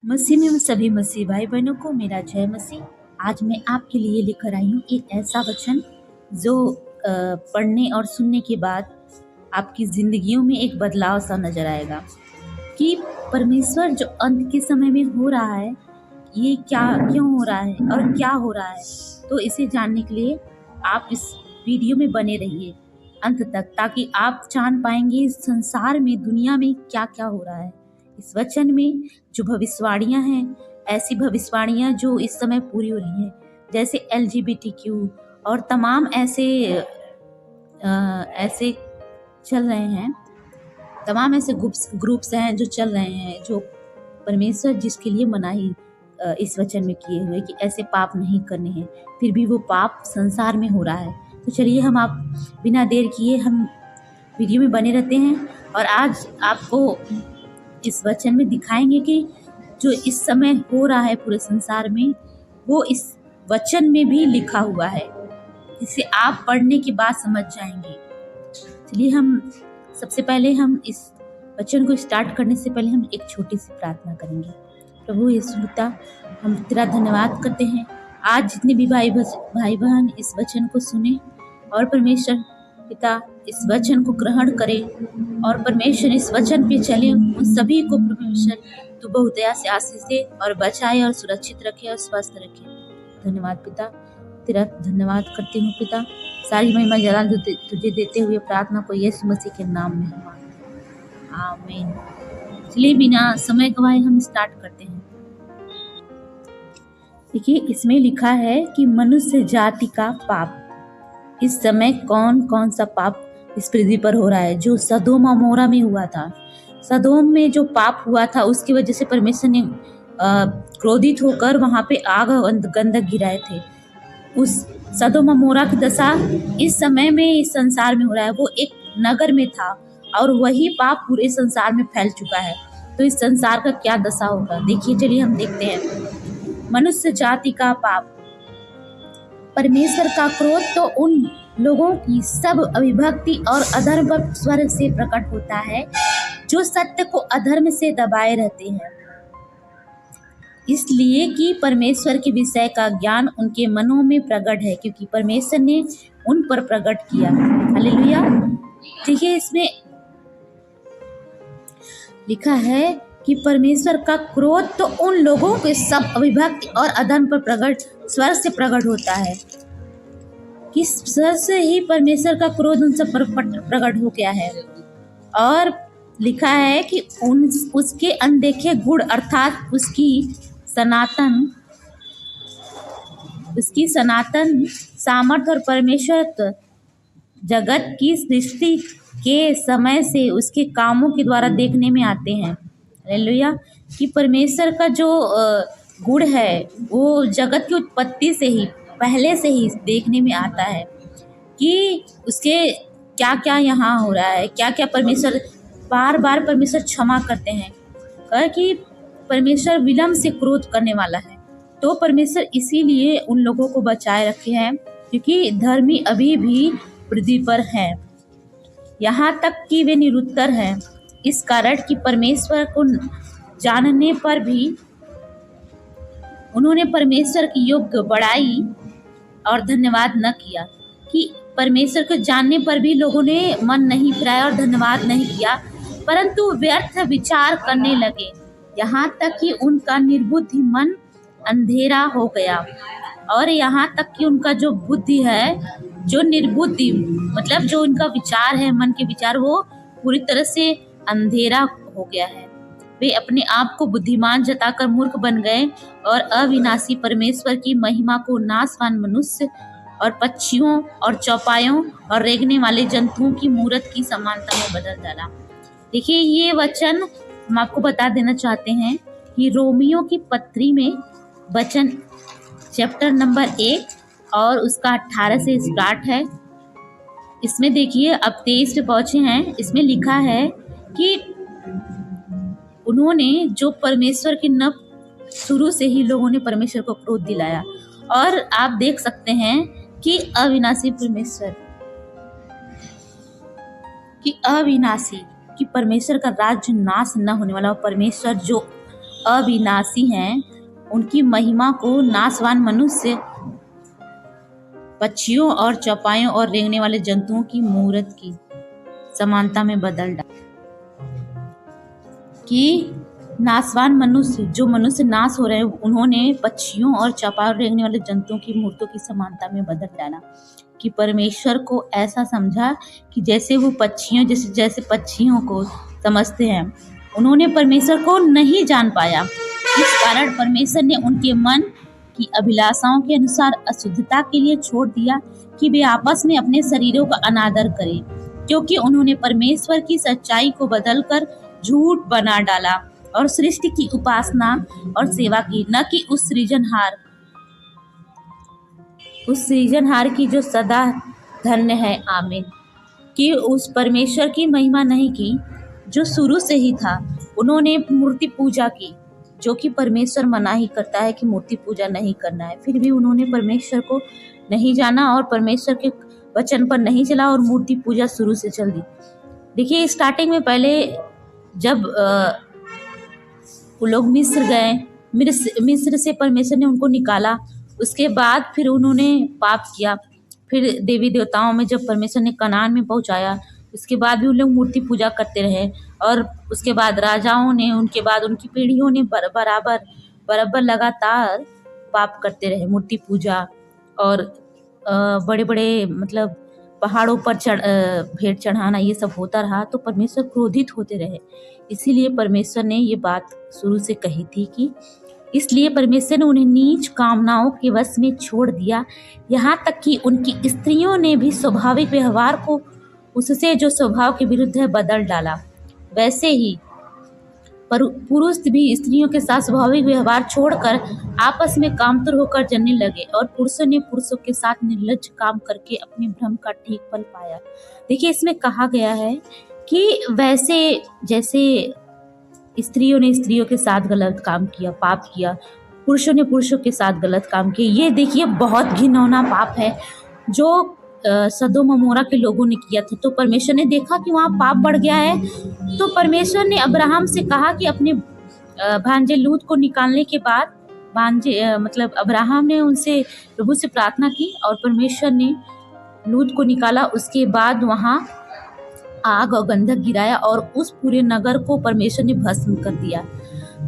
मसीह में सभी मसीह भाई बहनों को मेरा जय मसीह। आज मैं आपके लिए लेकर आई हूँ एक ऐसा वचन जो पढ़ने और सुनने के बाद आपकी जिंदगियों में एक बदलाव सा नजर आएगा कि परमेश्वर जो अंत के समय में हो रहा है, ये क्यों हो रहा है और क्या हो रहा है। तो इसे जानने के लिए आप इस वीडियो में बने रहिए अंत तक, ताकि आप जान पाएंगे इस संसार में, दुनिया में क्या क्या हो रहा है। इस वचन में जो भविष्यवाणियां हैं, ऐसी भविष्यवाणियां जो इस समय पूरी हो रही हैं, जैसे LGBTQ और तमाम ऐसे चल रहे हैं, तमाम ऐसे ग्रुप्स हैं जो चल रहे हैं, जो परमेश्वर जिसके लिए मनाही इस वचन में किए हुए कि ऐसे पाप नहीं करने हैं, फिर भी वो पाप संसार में हो रहा है। तो चलिए हम आप बिना देर किए हम वीडियो में बने रहते हैं और आज आपको इस वचन में दिखाएंगे कि जो इस समय हो रहा है पूरे संसार में, वो इस वचन में भी लिखा हुआ है, जिसे आप पढ़ने के बाद समझ जाएंगे। चलिए सबसे पहले हम इस वचन को स्टार्ट करने से पहले हम एक छोटी सी प्रार्थना करेंगे। प्रभु यीशु पिता, हम तेरा धन्यवाद करते हैं आज जितने भी भाई बहन इस वचन को सुने और परमेश्वर पिता इस वचन को ग्रहण करें और परमेश्वर इस वचन पे चले। उन सभी को परमेश्वर तू बहुतया से आशीष दे और बचाए और सुरक्षित रखे और स्वस्थ रखे। धन्यवाद पिता, तेरा धन्यवाद करती हूँ पिता। सारी महिमा जलाल तुझे देते हुए प्रार्थना को यीशु मसीह के नाम में हुआ, आमीन। चलिए बिना समय गवाए हम स्टार्ट करते हैं। देखिए, इसमें लिखा है कि मनुष्य जाति का पाप। इस समय कौन कौन सा पाप इस पृथ्वी पर हो रहा है? जो सदोम और मोरा में हुआ था, सदोम में जो पाप हुआ था उसकी वजह से परमेश्वर ने क्रोधित होकर वहां पे आग और गंधक गिराए थे। उस सदोम और मोरा की दशा इस समय में इस संसार में हो रहा है। वो एक नगर में था और वही पाप पूरे संसार में फैल चुका है। तो इस संसार का क्या दशा होगा, देखिए चलिए हम देखते हैं। मनुष्य जाति का पाप। परमेश्वर का क्रोध तो उन लोगों की सब अविभक्ति और अधर्म पर स्वर्ग से प्रकट होता है जो सत्य को अधर्म से दबाए रहते हैं, इसलिए कि परमेश्वर के विषय का ज्ञान उनके मनों में प्रकट है, क्योंकि परमेश्वर ने उन पर प्रकट किया। हालेलुया। देखिए, इसमें लिखा है कि परमेश्वर का क्रोध तो उन लोगों के सब अविभक्ति और अधर्म पर स्वर्ग से प्रकट होता है। कि स्वर्ग से ही परमेश्वर का क्रोध उन सब पर प्रकट हो गया है। और लिखा है कि उसके अनदेखे गुण अर्थात उसकी सनातन सामर्थ्य और परमेश्वर जगत की सृष्टि के समय से उसके कामों के द्वारा देखने में आते हैं। हालेलुया। कि परमेश्वर का जो गुण है वो जगत की उत्पत्ति से ही, पहले से ही देखने में आता है कि उसके क्या क्या यहाँ हो रहा है, क्या क्या परमेश्वर बार बार परमेश्वर क्षमा करते हैं। कहा कि परमेश्वर विलंब से क्रोध करने वाला है, तो परमेश्वर इसीलिए उन लोगों को बचाए रखे हैं, क्योंकि धर्मी अभी भी पृथ्वी पर हैं, यहाँ तक कि वे निरुत्तर हैं। इस कारण कि परमेश्वर को जानने पर भी उन्होंने परमेश्वर की योग्य बड़ाई और धन्यवाद न किया। कि परमेश्वर को जानने पर भी लोगों ने मन नहीं फिराया और धन्यवाद नहीं किया, परंतु व्यर्थ विचार करने लगे, यहाँ तक कि उनका निर्बुद्धि मन अंधेरा हो गया। और यहाँ तक कि उनका जो बुद्धि है, जो निर्बुद्धि मतलब जो उनका विचार है, मन के विचार, वो पूरी तरह से अंधेरा हो गया है। वे अपने आप को बुद्धिमान जताकर मूर्ख बन गए और अविनाशी परमेश्वर की महिमा को नाशवान मनुष्य और पक्षियों और चौपायों और रेंगने वाले जंतुओं की मूर्त की समानता में बदल डाला। देखिए, ये वचन हम आपको बता देना चाहते हैं कि रोमियो की पत्री में वचन चैप्टर नंबर 1 और उसका 18 से स्टार्ट है। इसमें देखिए अब 23 पे पहुंचे हैं। इसमें लिखा है कि उन्होंने जो परमेश्वर के न शुरू से ही लोगों ने परमेश्वर को क्रोध दिलाया। और आप देख सकते हैं कि अविनाशी परमेश्वर कि परमेश्वर का राज्य नाश न होने वाला, परमेश्वर जो अविनाशी हैं, उनकी महिमा को नाशवान मनुष्य, पक्षियों और चौपायों और रेंगने वाले जंतुओं की मूरत की समानता में बदल डाला। कि नाशवान मनुष्य, जो मनुष्य नाश हो रहे हैं, उन्होंने पक्षियों और चौपायों रेंगने वाले जंतुओं की मूर्तों की समानता में बदल डाला। कि परमेश्वर को ऐसा समझा कि जैसे वो पक्षियों जैसे पक्षियों को समझते हैं, उन्होंने परमेश्वर को नहीं जान पाया। इस कारण परमेश्वर ने उनके मन की अभिलाषाओं के अनुसार अशुद्धता के लिए छोड़ दिया कि वे आपस में अपने शरीरों का अनादर करें, क्योंकि उन्होंने परमेश्वर की सच्चाई को बदलकर झूठ बना डाला और सृष्टि की उपासना और सेवा की, न कि उस सृजनहार की जो सदा धन्य है। आमीन। कि उस परमेश्वर की महिमा नहीं की जो शुरू से ही था। उन्होंने मूर्ति पूजा की, जो कि परमेश्वर मना ही करता है कि मूर्ति पूजा नहीं करना है। फिर भी उन्होंने परमेश्वर को नहीं जाना और परमेश्वर के वचन पर नहीं चला और मूर्ति पूजा शुरू से चल दी। देखिए, स्टार्टिंग में पहले जब वो लोग मिस्र गए, मिस्र से परमेश्वर ने उनको निकाला, उसके बाद फिर उन्होंने पाप किया। फिर देवी देवताओं में जब परमेश्वर ने कनान में पहुंचाया, उसके बाद भी उन लोग मूर्ति पूजा करते रहे। और उसके बाद राजाओं ने, उनके बाद उनकी पीढ़ियों ने बराबर लगातार पाप करते रहे, मूर्ति पूजा और बड़े बड़े मतलब पहाड़ों पर भेंट चढ़ाना, ये सब होता रहा। तो परमेश्वर क्रोधित होते रहे। इसीलिए परमेश्वर ने ये बात शुरू से कही थी कि इसलिए परमेश्वर ने उन्हें नीच कामनाओं के वश में छोड़ दिया, यहाँ तक कि उनकी स्त्रियों ने भी स्वाभाविक व्यवहार को उससे जो स्वभाव के विरुद्ध है बदल डाला। वैसे ही पुरुष भी स्त्रियों के साथ स्वाभाविक व्यवहार छोड़कर आपस में कामतुर होकर जलने लगे, और पुरुषों ने पुरुषों के साथ निर्लज्ज काम करके अपने भ्रम का ठीक फल पाया। देखिए, इसमें कहा गया है कि वैसे जैसे स्त्रियों ने स्त्रियों के साथ गलत काम किया, पाप किया, पुरुषों ने पुरुषों के साथ गलत काम किया। ये देखिए बहुत घिनौना पाप है जो सदोम अमोरा के लोगों ने किया था। तो परमेश्वर ने देखा कि वहाँ पाप बढ़ गया है, तो परमेश्वर ने अब्राहम से कहा कि अपने भांजे लूत को निकालने के बाद मतलब अब्राहम ने उनसे प्रभु से प्रार्थना की और परमेश्वर ने लूत को निकाला। उसके बाद वहाँ आग और गंधक गिराया और उस पूरे नगर को परमेश्वर ने भस्म कर दिया।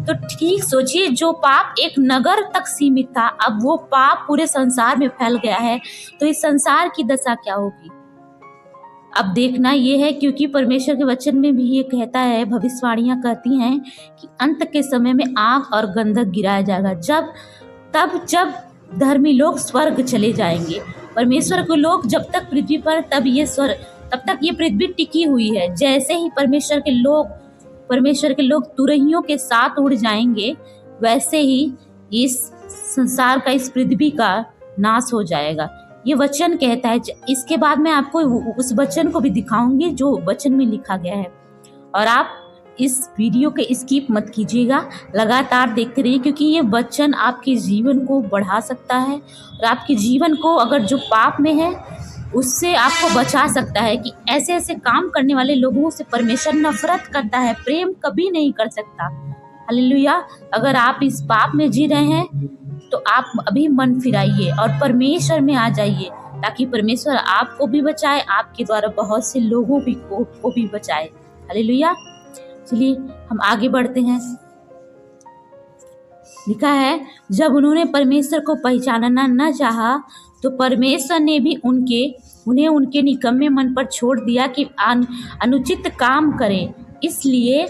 तो ठीक सोचिए, जो पाप एक नगर तक सीमित था, अब वो पाप पूरे संसार में फैल गया है, तो इस संसार की दशा क्या होगी। अब देखना ये है, क्योंकि परमेश्वर के वचन में भी ये कहता है, भविष्यवाणियां कहती हैं कि अंत के समय में आग और गंधक गिराया जाएगा। जब धर्मी लोग स्वर्ग चले जाएंगे। परमेश्वर के लोग जब तक पृथ्वी पर, तब तक ये पृथ्वी टिकी हुई है। जैसे ही परमेश्वर के लोग तुरहियों के साथ उड़ जाएंगे, वैसे ही इस संसार का, इस पृथ्वी का नाश हो जाएगा। ये वचन कहता है। इसके बाद मैं आपको उस वचन को भी दिखाऊंगी जो वचन में लिखा गया है। और आप इस वीडियो के स्किप मत कीजिएगा, लगातार देखते रहिए, क्योंकि ये वचन आपके जीवन को बढ़ा सकता है और आपके जीवन को, अगर जो पाप में है, उससे आपको बचा सकता है। कि ऐसे ऐसे काम करने वाले लोगों से परमेश्वर नफरत करता है, प्रेम कभी नहीं कर सकता। हालेलुया। अगर आप इस पाप में जी रहे हैं तो आप अभी मन फिराइए और परमेश्वर में आ जाइए, ताकि परमेश्वर आपको भी बचाए, आपके द्वारा बहुत से लोगों को भी बचाए। हालेलुया। चलिए हम आगे बढ़ते हैं। लिखा है, जब उन्होंने परमेश्वर को पहचानना न चाहा, तो परमेश्वर ने भी उन्हें उनके निकम्मे मन पर छोड़ दिया कि अनुचित काम करें। इसलिए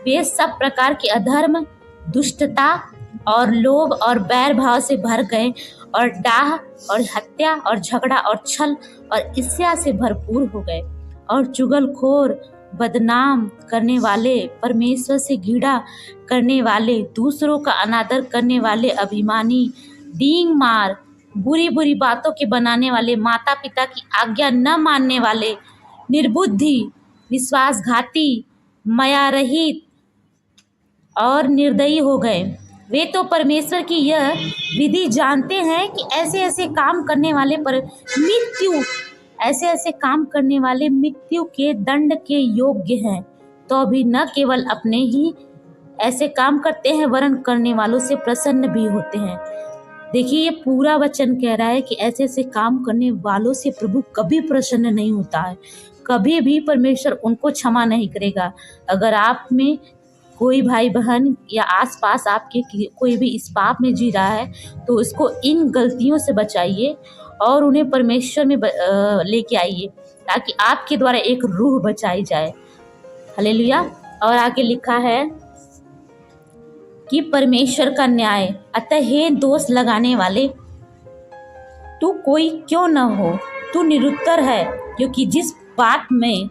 वे सब प्रकार के अधर्म, दुष्टता और लोभ और बैर भाव से भर गए, और डाह और हत्या और झगड़ा और छल और ईर्ष्या से भरपूर हो गए, और चुगलखोर, बदनाम करने वाले, परमेश्वर से घृणा करने वाले, दूसरों का अनादर करने वाले, अभिमानी, डींग मार, बुरी बातों के बनाने वाले, माता पिता की आज्ञा न मानने वाले, निर्बुद्धि, विश्वासघाती, माया रहित और निर्दयी हो गए। वे तो परमेश्वर की यह विधि जानते हैं कि ऐसे ऐसे काम करने वाले मृत्यु के दंड के योग्य हैं, तो भी न केवल अपने ही ऐसे काम करते हैं वरन करने वालों से प्रसन्न भी होते हैं। देखिए, ये पूरा वचन कह रहा है कि ऐसे ऐसे काम करने वालों से प्रभु कभी प्रसन्न नहीं होता है, कभी भी परमेश्वर उनको क्षमा नहीं करेगा। अगर आप में कोई भाई बहन या आसपास आपके कोई भी इस पाप में जी रहा है, तो उसको इन गलतियों से बचाइए और उन्हें परमेश्वर में लेके आइए, ताकि आपके द्वारा एक रूह बचाई जाए। हालेलुया। और आगे लिखा है कि परमेश्वर का न्याय, अतः हे दोष लगाने वाले, तू कोई क्यों न हो, तू निरुत्तर है, क्योंकि जिस बात में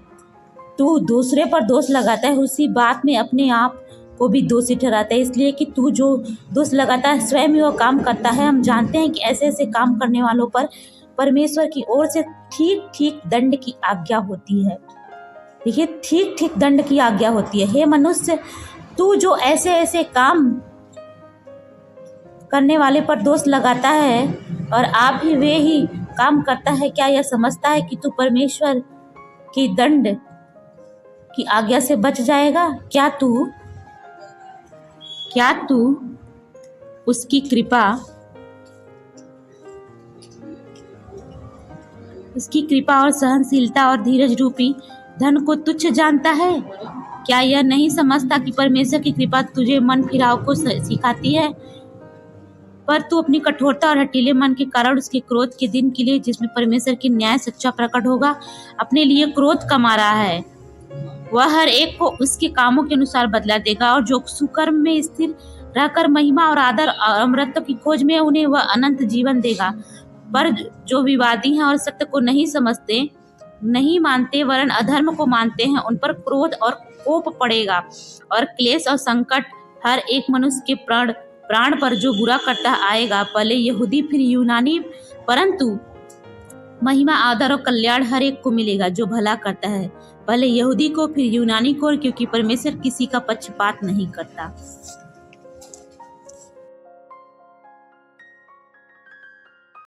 तू दूसरे पर दोष लगाता है उसी बात में अपने आप को भी दोषी ठहराता है, इसलिए कि तू जो दोष लगाता है स्वयं ही वह काम करता है। हम जानते हैं कि ऐसे ऐसे काम करने वालों पर परमेश्वर की ओर से ठीक ठीक दंड की आज्ञा होती है। देखिए, ठीक ठीक दंड की आज्ञा होती है। हे मनुष्य, तू जो ऐसे ऐसे काम करने वाले पर दोष लगाता है और आप ही वे ही काम करता है, क्या यह समझता है कि तू परमेश्वर की दंड की आज्ञा से बच जाएगा? क्या तू उसकी कृपा और सहनशीलता और धीरज रूपी धन को तुच्छ जानता है? क्या यह नहीं समझता कि परमेश्वर की कृपा तुझे मन फिराव को सिखाती है, पर तू अपनी कठोरता और हठीले मन के कारण उसके क्रोध के दिन के लिए, जिसमें परमेश्वर की न्याय सच्चा प्रकट होगा, अपने लिए क्रोध कमा रहा है। वह हर एक को उसके कामों के अनुसार बदला देगा, और जो सुकर्म में स्थिर रहकर महिमा और आदर और अमरत्व की खोज में, उन्हें वह अनंत जीवन देगा। पर जो विवादी हैं और सत्य को नहीं मानते वरन अधर्म को मानते हैं, उन पर क्रोध और कोप पड़ेगा और क्लेश और संकट हर एक मनुष्य के प्राण पर जो बुरा करता आएगा, पहले यहूदी फिर यूनानी, परंतु महिमा आदर और कल्याण हर एक को मिलेगा जो भला करता है, पहले यहूदी को फिर यूनानी को, क्योंकि परमेश्वर किसी का पक्षपात नहीं करता।